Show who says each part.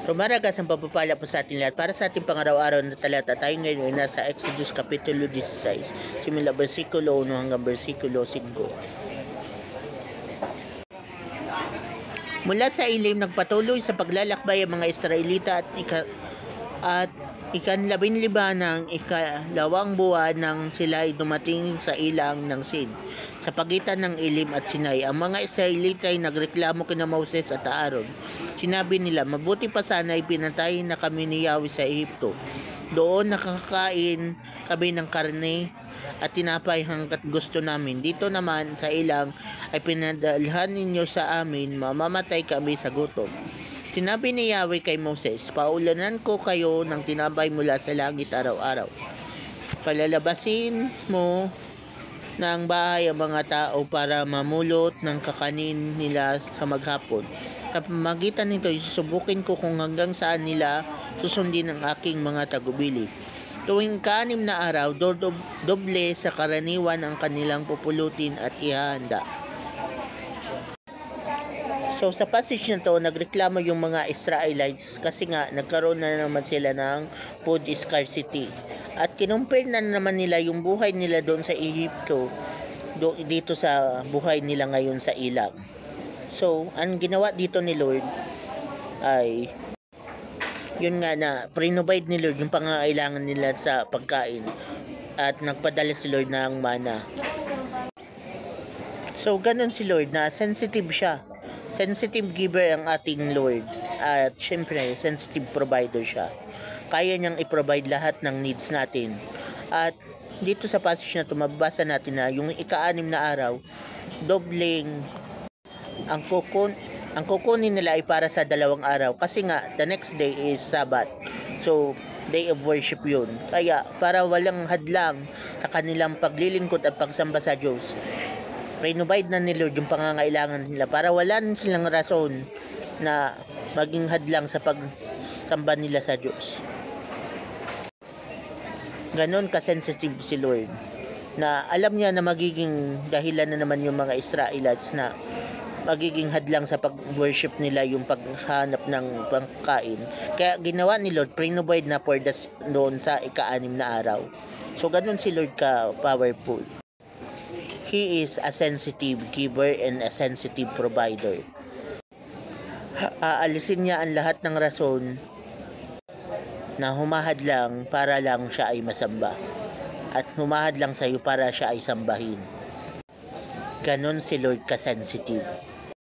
Speaker 1: Rumaragas ang pagpapala po sa ating lahat. Para sa ating pangaraw-araw na talata, tayo ngayon ay nasa Exodus Kapitulo 16, simula versikulo 1 hanggang versikulo 5. Mula sa ilim, nagpatuloy sa paglalakbay ang mga Israelita at ikanlabinliba ng ikalawang buwan nang sila ay dumating sa ilang ng Sin. Sa pagitan ng Ilim at Sinai, ang mga Israelita ay nagreklamo kina Moses at Aaron. Sinabi nila, mabuti pa sana ay pinatay na kami ni Yahweh sa Ehipto. Doon nakakain kami ng karne at tinapay hanggat gusto namin. Dito naman sa ilang ay pinadalhan ninyo sa amin, mamamatay kami sa gutom. Sinabi ni Yahweh kay Moses, paulanan ko kayo ng tinapay mula sa langit araw-araw. Palalabasin mo ng bahay ang mga tao para mamulot ng kakanin nila sa maghapon. Sa pamagitan nito, susubukin ko kung hanggang saan nila susundin ang aking mga tagubilin. Tuwing ka-6 na araw, doble sa karaniwan ang kanilang pupulutin at ihahanda. So sa passage na to, nagreklamo yung mga Israelites kasi nga nagkaroon na naman sila ng food scarcity. At kinumpare na naman nila yung buhay nila doon sa Egypto dito sa buhay nila ngayon sa ilang. So ang ginawa dito ni Lord ay yun nga na provide ni Lord yung pangangailangan nila sa pagkain at nagpadala si Lord ng mana. So ganun si Lord na sensitive siya. Sensitive giver ang ating Lord at syempre sensitive provider siya. Kaya niyang i-provide lahat ng needs natin. At dito sa passage na ito, mababasa natin na yung ika-6 na araw, dobling ang kukunin nila ay para sa 2 araw. Kasi nga, the next day is Sabbath. So, day of worship yun. Kaya, para walang hadlang sa kanilang paglilingkod at pagsamba sa Diyos, renovate na ni Lord yung pangangailangan nila para wala silang rason na maging hadlang sa pagsamba nila sa Diyos. Ganon ka-sensitive si Lord na alam niya na magiging dahilan na naman yung mga Israelites na magiging hadlang sa pag-worship nila yung paghanap ng pangkain. Kaya ginawa ni Lord, pre-provide na for doon sa ika-6 na araw. So ganon si Lord ka-powerful. He is a sensitive giver and a sensitive provider. Aalisin niya ang lahat ng rason na humahad lang para lang siya ay masamba. At humahad lang sa iyo para siya ay sambahin. Ganon si Lord ka-sensitive.